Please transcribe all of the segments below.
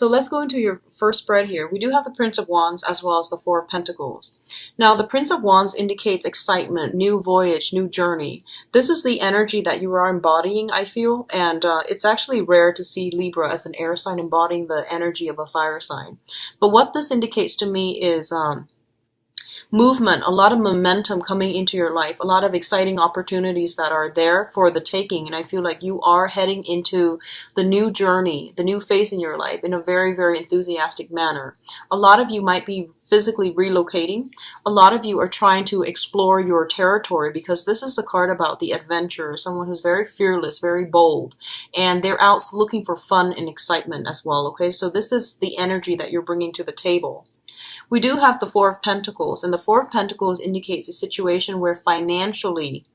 So let's go into your first spread here. We do have the Prince of Wands as well as the Four of Pentacles. Now, the Prince of Wands indicates excitement, new voyage, new journey. This is the energy that you are embodying, I feel, and it's actually rare to see Libra as an air sign embodying the energy of a fire sign. But what this indicates to me is movement, a lot of momentum coming into your life, a lot of exciting opportunities that are there for the taking. And I feel like you are heading into the new journey, the new phase in your life in a very, very enthusiastic manner. A lot of you might be physically relocating. A lot of you are trying to explore your territory because this is the card about the adventurer, someone who's very fearless, very bold, and they're out looking for fun and excitement as well. Okay, so this is the energy that you're bringing to the table. We do have the Four of Pentacles, and the Four of Pentacles indicates a situation where financially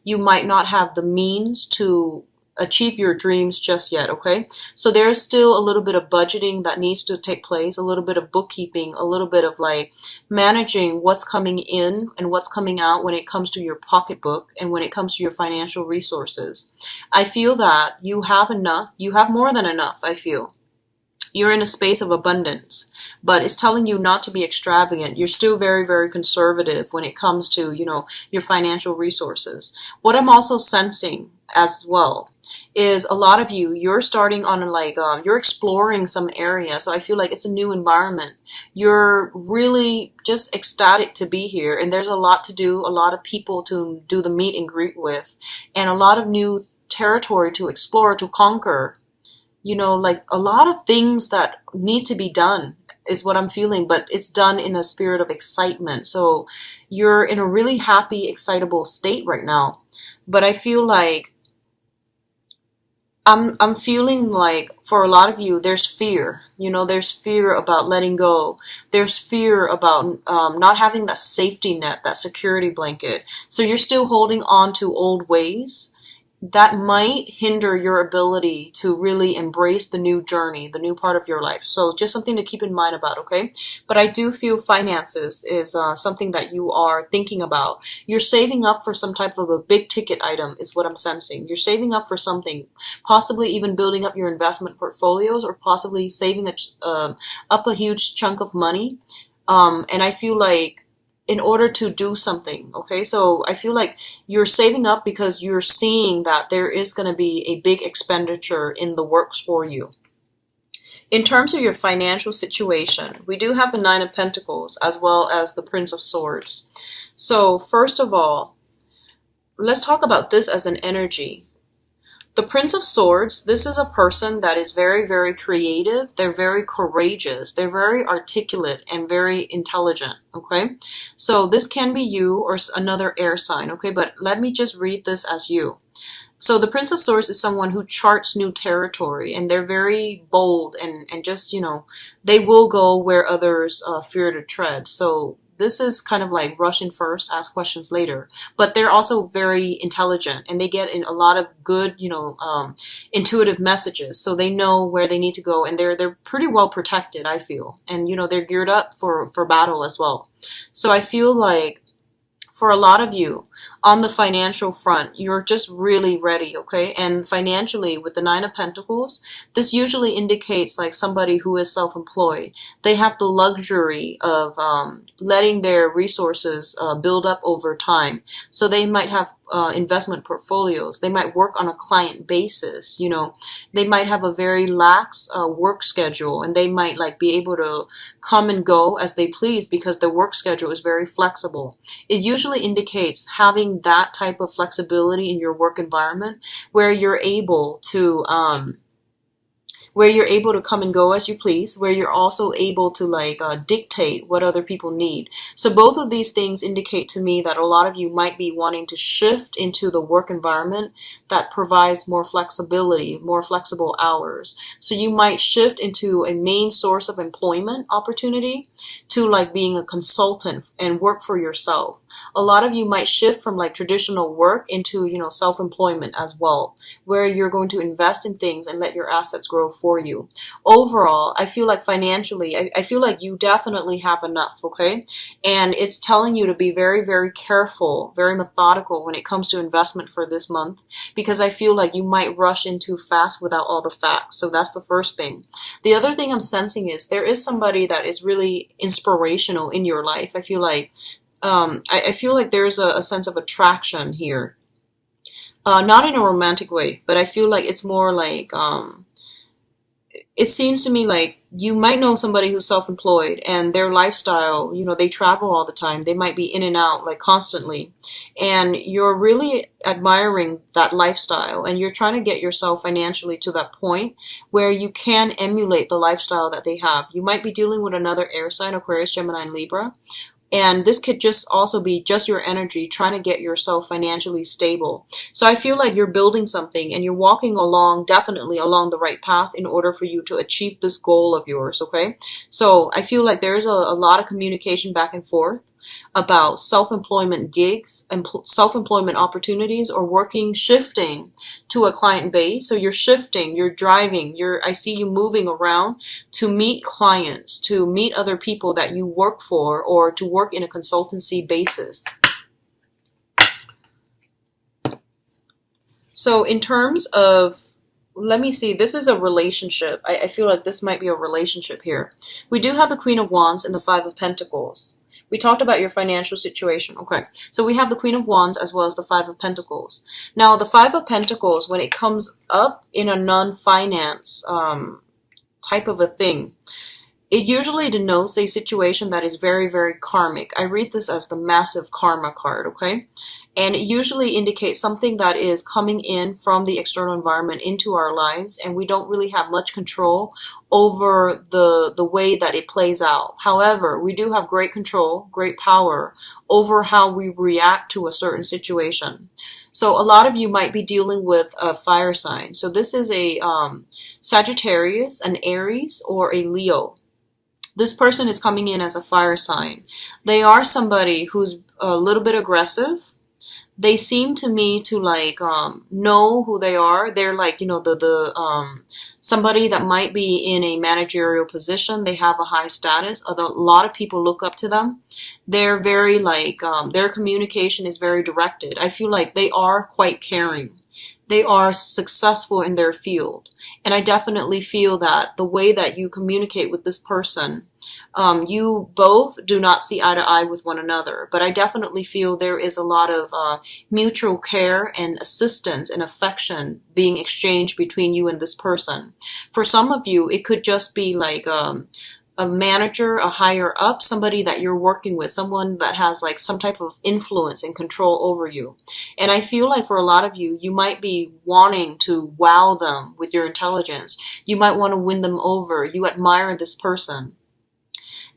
you might not have the means to achieve your dreams just yet, okay? So there's still a little bit of budgeting that needs to take place, a little bit of bookkeeping, a little bit of like managing what's coming in and what's coming out when it comes to your pocketbook and when it comes to your financial resources. I feel that you have enough, you have more than enough, I feel. You're in a space of abundance, but it's telling you not to be extravagant. You're still very, very conservative when it comes to, your financial resources. What I'm also sensing as well is a lot of you, you're starting on you're exploring some area. So I feel like it's a new environment. You're really just ecstatic to be here. And there's a lot to do, a lot of people to do the meet and greet with, and a lot of new territory to explore, to conquer. Like a lot of things that need to be done is what I'm feeling, but it's done in a spirit of excitement. So you're in a really happy, excitable state right now. But I feel like I'm feeling like for a lot of you, there's fear. There's fear about letting go. There's fear about not having that safety net, that security blanket. So you're still holding on to old ways that might hinder your ability to really embrace the new journey, the new part of your life. So just something to keep in mind about, okay? But I do feel finances is something that you are thinking about. You're saving up for some type of a big ticket item is what I'm sensing. You're saving up for something, possibly even building up your investment portfolios or possibly saving up a huge chunk of money. And I feel like in order to do something, okay? So I feel like you're saving up because you're seeing that there is going to be a big expenditure in the works for you. In terms of your financial situation, we do have the Nine of Pentacles as well as the Prince of Swords. So first of all, let's talk about this as an energy. The Prince of Swords, this is a person that is very, very creative. They're very courageous. They're very articulate and very intelligent, okay? So this can be you or another air sign, okay? But let me just read this as you. So the Prince of Swords is someone who charts new territory, and they're very bold and just, they will go where others fear to tread. So this is kind of like rush in first, ask questions later. But they're also very intelligent, and they get in a lot of good, intuitive messages. So they know where they need to go, and they're pretty well protected, I feel. And, they're geared up for battle as well. So I feel like for a lot of you on the financial front, you're just really ready, okay? And financially, with the Nine of Pentacles, this usually indicates like somebody who is self-employed. They have the luxury of letting their resources build up over time. So they might have investment portfolios. They might work on a client basis. They might have a very lax work schedule, and they might be able to come and go as they please because their work schedule is very flexible. It usually indicates having that type of flexibility in your work environment where you're able to come and go as you please, where you're also able to dictate what other people need. So both of these things indicate to me that a lot of you might be wanting to shift into the work environment that provides more flexibility, more flexible hours. So you might shift into a main source of employment opportunity to being a consultant and work for yourself. A lot of you might shift from like traditional work into, you know, self-employment as well, where you're going to invest in things and let your assets grow for you. Overall, I feel like financially, I feel like you definitely have enough, okay? And it's telling you to be very, very careful, very methodical when it comes to investment for this month, because I feel like you might rush in too fast without all the facts. So that's the first thing. The other thing I'm sensing is there is somebody that is really inspirational in your life. I feel like I feel like there's a sense of attraction here. Not in a romantic way, but I feel like it's more like it seems to me like you might know somebody who's self-employed and their lifestyle, you know, they travel all the time. They might be in and out like constantly. And you're really admiring that lifestyle and you're trying to get yourself financially to that point where you can emulate the lifestyle that they have. You might be dealing with another air sign, Aquarius, Gemini, and Libra. And this could just also be just your energy trying to get yourself financially stable. So I feel like you're building something and you're walking along, definitely along the right path in order for you to achieve this goal of yours, okay? So I feel like there's a lot of communication back and forth about self-employment gigs and self-employment opportunities or working, shifting to a client base. So you're shifting, you're driving, I see you moving around to meet clients, to meet other people that you work for, or to work in a consultancy basis. So in terms of, let me see, this is a relationship. I feel like this might be a relationship here. We do have the Queen of Wands and the Five of Pentacles. We talked about your financial situation. Okay, so we have the Queen of Wands as well as the Five of Pentacles. Now, the Five of Pentacles, when it comes up in a non-finance type of a thing, it usually denotes a situation that is very, very karmic. I read this as the massive karma card, okay? And it usually indicates something that is coming in from the external environment into our lives, and we don't really have much control over the way that it plays out. However, we do have great control, great power over how we react to a certain situation. So a lot of you might be dealing with a fire sign. So this is a Sagittarius, an Aries, or a Leo. This person is coming in as a fire sign. They are somebody who's a little bit aggressive. They seem to me to like know who they are. They're like, you know, somebody that might be in a managerial position. They have a high status. Although a lot of people look up to them. They're very like their communication is very directed. I feel like they are quite caring. They are successful in their field. And I definitely feel that the way that you communicate with this person, you both do not see eye to eye with one another. But I definitely feel there is a lot of mutual care and assistance and affection being exchanged between you and this person. For some of you, it could just be like a manager, a higher up, somebody that you're working with, someone that has like some type of influence and control over you. And I feel like for a lot of you, you might be wanting to wow them with your intelligence. You might want to win them over. You admire this person.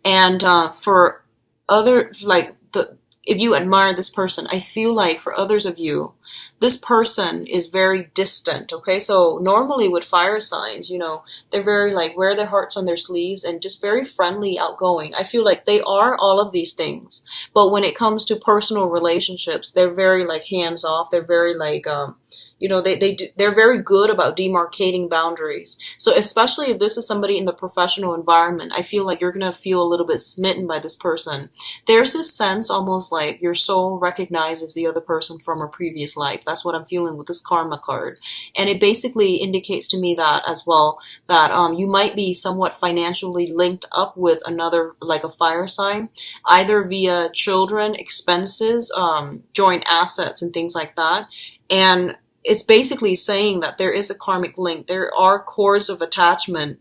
And for others, like if you admire this person, I feel like for others of you, this person is very distant, okay? So normally with fire signs, you know, they're very like wear their hearts on their sleeves and just very friendly, outgoing. I feel like they are all of these things. But when it comes to personal relationships, they're very like hands off. They're very like, you know, they're very good about demarcating boundaries. So especially if this is somebody in the professional environment, I feel like you're going to feel a little bit smitten by this person. There's this sense almost like your soul recognizes the other person from a previous life. That's what I'm feeling with this karma card. And it basically indicates to me that as well, that you might be somewhat financially linked up with another, like a fire sign, either via children, expenses, joint assets, and things like that. And it's basically saying that there is a karmic link. There are cords of attachment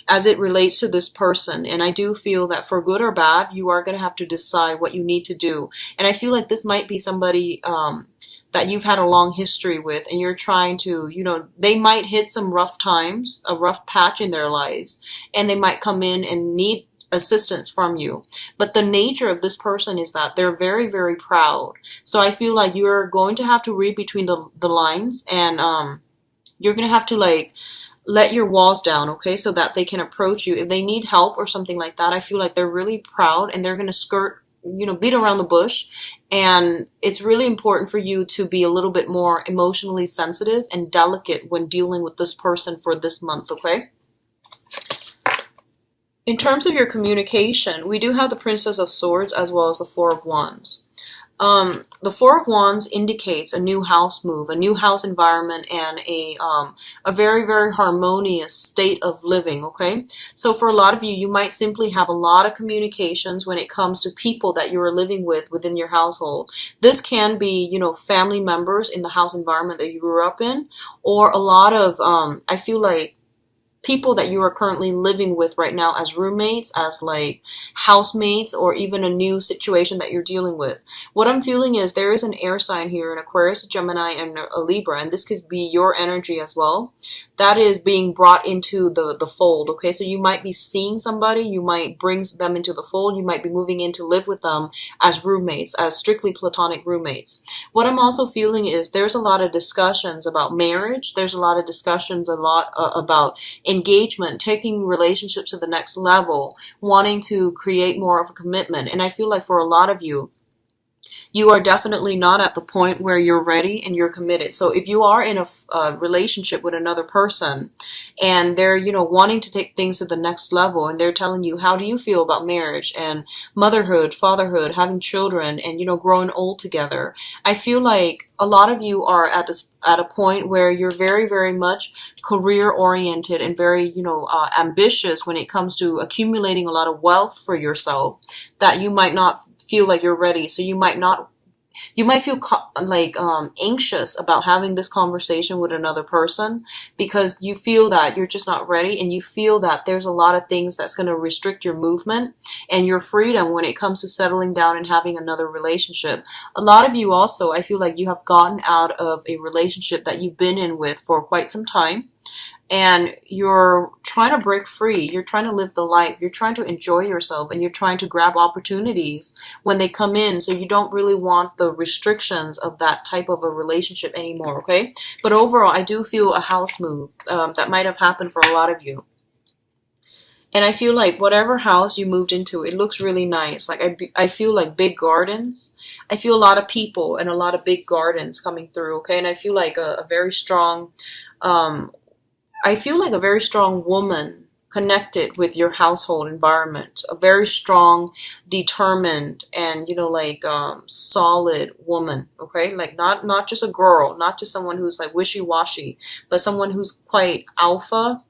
as it relates to this person. And I do feel that for good or bad, you are going to have to decide what you need to do. And I feel like this might be somebody that you've had a long history with, and you're trying to, you know, they might hit some rough times, a rough patch in their lives, and they might come in and need assistance from you. But the nature of this person is that they're very, very proud. So I feel like you're going to have to read between the lines, and you're going to have to like let your walls down, okay, so that they can approach you. If they need help or something like that, I feel like they're really proud and they're going to skirt beat around the bush. And it's really important for you to be a little bit more emotionally sensitive and delicate when dealing with this person for this month, okay? In terms of your communication, we do have the Princess of Swords as well as the Four of Wands. The Four of Wands indicates a new house move, a new house environment, and a very, very harmonious state of living, okay? So for a lot of you, you might simply have a lot of communications when it comes to people that you are living with within your household. This can be, family members in the house environment that you grew up in, or a lot of, I feel like, people that you are currently living with right now as roommates, as like housemates, or even a new situation that you're dealing with. What I'm feeling is there is an air sign here, an Aquarius, a Gemini, and a Libra, and this could be your energy as well. That is being brought into the fold, okay? So you might be seeing somebody, you might bring them into the fold, you might be moving in to live with them as roommates, as strictly platonic roommates. What I'm also feeling is there's a lot of discussions about marriage, there's a lot of discussions about engagement, taking relationships to the next level, wanting to create more of a commitment. And I feel like for a lot of you, you are definitely not at the point where you're ready and you're committed. So if you are in a relationship with another person and they're, wanting to take things to the next level, and they're telling you, how do you feel about marriage and motherhood, fatherhood, having children, and, growing old together? I feel like a lot of you are at a point where you're very, very much career oriented and very, ambitious when it comes to accumulating a lot of wealth for yourself, that you might not feel like you're ready. So you might feel anxious about having this conversation with another person because you feel that you're just not ready, and you feel that there's a lot of things that's going to restrict your movement and your freedom when it comes to settling down and having another relationship. A lot of you also, I feel like you have gotten out of a relationship that you've been in with for quite some time, and you're trying to break free, you're trying to live the life, you're trying to enjoy yourself, and you're trying to grab opportunities when they come in, so you don't really want the restrictions of that type of a relationship anymore, okay? But overall, I do feel a house move that might have happened for a lot of you. And I feel like whatever house you moved into, it looks really nice. Like I feel like big gardens. I feel a lot of people and a lot of big gardens coming through, okay? And I feel like a very strong... I feel like a very strong woman connected with your household environment, a very strong, determined, and solid woman, okay? Like not just a girl, not just someone who's like wishy-washy, but someone who's quite alpha,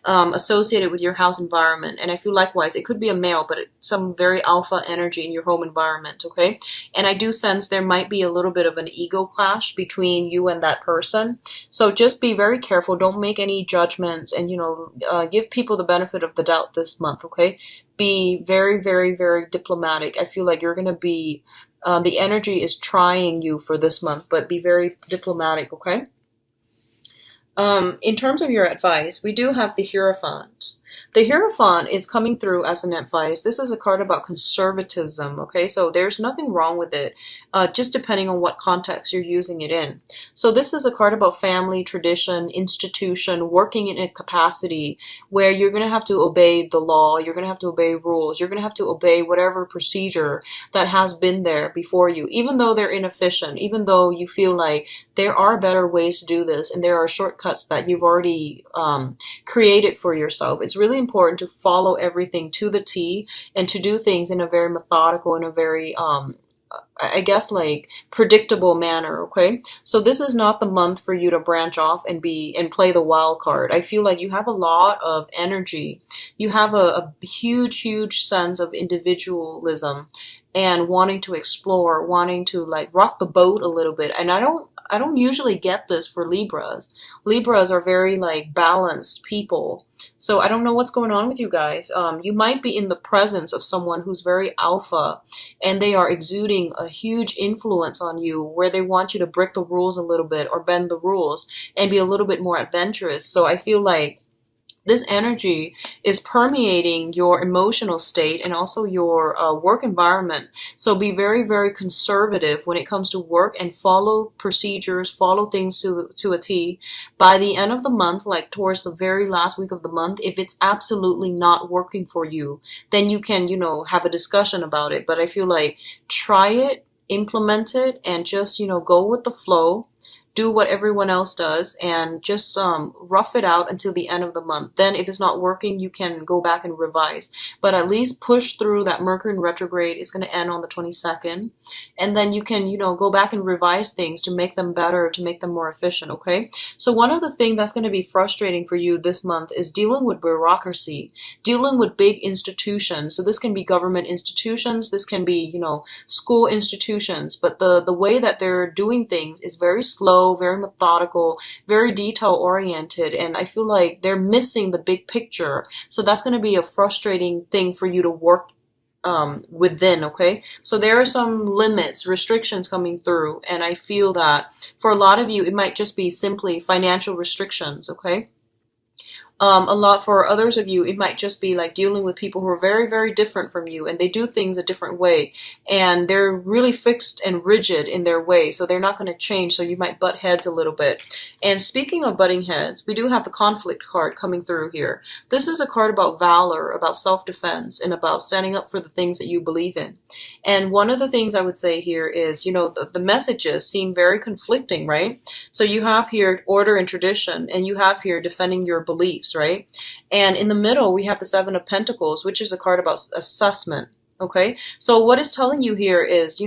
associated with your house environment. And I feel likewise, it could be a male, but some very alpha energy in your home environment, okay? And I do sense there might be a little bit of an ego clash between you and that person. So just be very careful. Don't make any judgments, and, give people the benefit of the doubt this month, okay? Be very, very, very diplomatic. I feel like you're going to be, the energy is trying you for this month, but be very diplomatic, okay? In terms of your advice, we do have the Hierophant. The Hierophant is coming through as an advice. This is a card about conservatism, okay? So there's nothing wrong with it, just depending on what context you're using it in. So this is a card about family, tradition, institution, working in a capacity where you're going to have to obey the law, you're going to have to obey rules, you're going to have to obey whatever procedure that has been there before you, even though they're inefficient, even though you feel like there are better ways to do this and there are shortcuts that you've already created for yourself. It's really important to follow everything to the T and to do things in a very methodical, in a very, I guess, like predictable manner, okay? So this is not the month for you to branch off and play the wild card. I feel like you have a lot of energy. You have a huge, huge sense of individualism and wanting to explore, wanting to like rock the boat a little bit. And I don't usually get this for Libras. Libras are very like balanced people. So I don't know what's going on with you guys. You might be in the presence of someone who's very alpha, and they are exuding a huge influence on you where they want you to break the rules a little bit or bend the rules and be a little bit more adventurous. So I feel like this energy is permeating your emotional state and also your work environment. So be very, very conservative when it comes to work and follow procedures, follow things to a T. By the end of the month, like towards the very last week of the month, if it's absolutely not working for you, then you can, have a discussion about it. But I feel like try it, implement it, and just, go with the flow, do what everyone else does, and just rough it out until the end of the month. Then if it's not working, you can go back and revise. But at least push through that Mercury in retrograde. Is going to end on the 22nd. And then you can, go back and revise things to make them better, to make them more efficient, okay? So one of the things that's going to be frustrating for you this month is dealing with bureaucracy, dealing with big institutions. So this can be government institutions, this can be, school institutions, but the way that they're doing things is very slow, very methodical, very detail oriented, and I feel like they're missing the big picture. So that's going to be a frustrating thing for you to work within, okay? So there are some limits, restrictions coming through, and I feel that for a lot of you, it might just be simply financial restrictions, okay? A lot for others of you, it might just be like dealing with people who are very, very different from you, and they do things a different way, and they're really fixed and rigid in their way, so they're not going to change, so you might butt heads a little bit. And speaking of butting heads, we do have the conflict card coming through here. This is a card about valor, about self-defense, and about standing up for the things that you believe in. And one of the things I would say here is, the messages seem very conflicting, right? So you have here order and tradition, and you have here defending your beliefs, right? And in the middle, we have the Seven of Pentacles, which is a card about assessment, okay? So what it's telling you here is,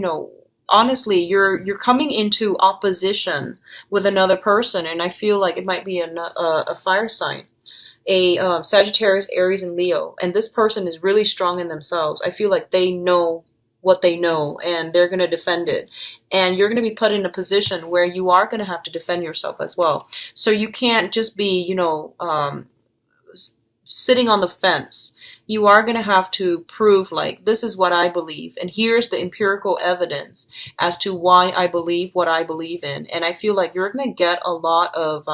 honestly, you're coming into opposition with another person, and I feel like it might be a fire sign, a Sagittarius, Aries, and Leo, and this person is really strong in themselves. I feel like they know what they know, and they're going to defend it. And you're going to be put in a position where you are going to have to defend yourself as well. So you can't just be, sitting on the fence. You are going to have to prove, like, this is what I believe, and here's the empirical evidence as to why I believe what I believe in. And I feel like you're going to get a lot of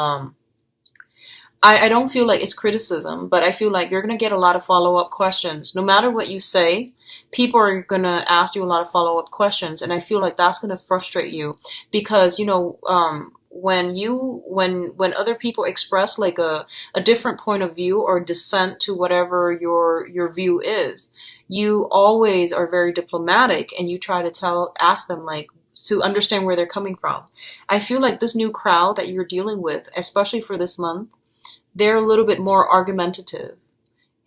I don't feel like it's criticism, but I feel like you're going to get a lot of follow-up questions. No matter what you say, people are going to ask you a lot of follow-up questions, and I feel like that's going to frustrate you because, when other people express like a different point of view or dissent to whatever your view is, you always are very diplomatic, and you try to ask them, like, to understand where they're coming from. I feel like this new crowd that you're dealing with, especially for this month, they're a little bit more argumentative,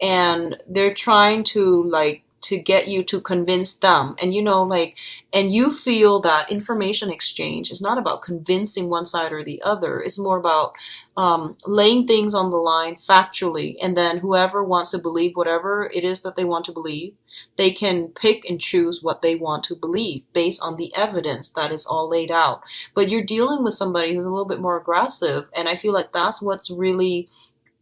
and they're trying to get you to convince them. And and you feel that information exchange is not about convincing one side or the other. It's more about laying things on the line factually, and then whoever wants to believe whatever it is that they want to believe, they can pick and choose what they want to believe based on the evidence that is all laid out. But you're dealing with somebody who's a little bit more aggressive, and I feel like that's what's really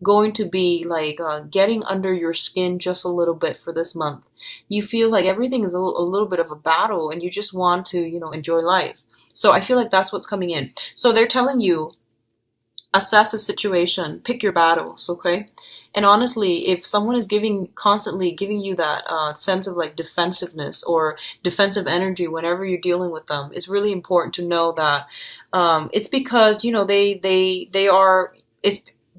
going to be like getting under your skin just a little bit for this month. You feel like everything is a little bit of a battle, and you just want to, enjoy life. So I feel like that's what's coming in. So they're telling you, assess the situation, pick your battles, okay? And honestly, if someone is constantly giving you that sense of like defensiveness or defensive energy whenever you're dealing with them, it's really important to know that it's because,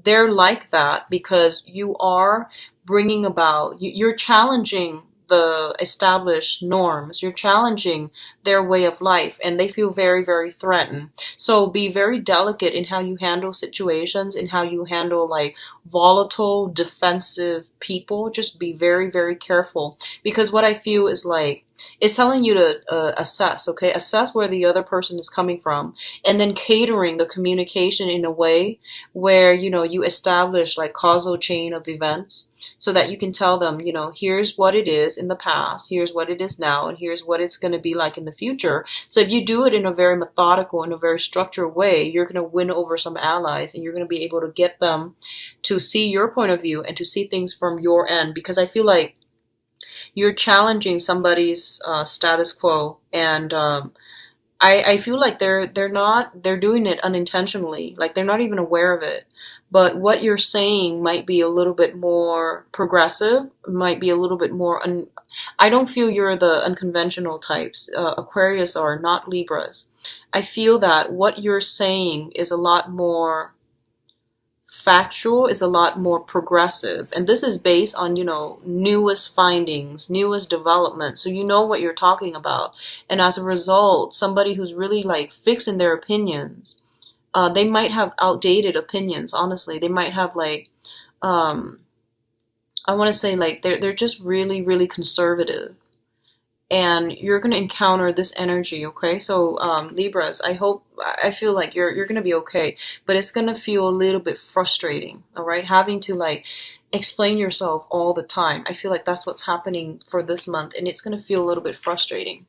they're like that because you are bringing about, you're challenging the established norms, you're challenging their way of life, and they feel very, very threatened. So be very delicate in how you handle situations, in how you handle like volatile, defensive people. Just be very, very careful, because what I feel is like, it's telling you to assess, okay? Assess where the other person is coming from, and then catering the communication in a way where, you establish like causal chain of events, so that you can tell them, here's what it is in the past, here's what it is now, and here's what it's going to be like in the future. So if you do it in a very methodical, in a very structured way, you're going to win over some allies, and you're going to be able to get them to see your point of view and to see things from your end, because I feel like you're challenging somebody's status quo, and I feel like they're doing it unintentionally. Like they're not even aware of it. But what you're saying might be a little bit more progressive, might be a little bit more I don't feel you're the unconventional types. Aquarius are not Libras. I feel that what you're saying is a lot more factual, is a lot more progressive, and this is based on, newest findings, newest development, so you know what you're talking about. And as a result, somebody who's really like fixed in their opinions, they might have outdated opinions. Honestly, they might have like, um I want to say like they're just really really conservative, and you're going to encounter this energy. Okay, so Libras, I feel like you're going to be okay, but it's going to feel a little bit frustrating. All right, having to like explain yourself all the time. I feel like that's what's happening for this month, and it's going to feel a little bit frustrating.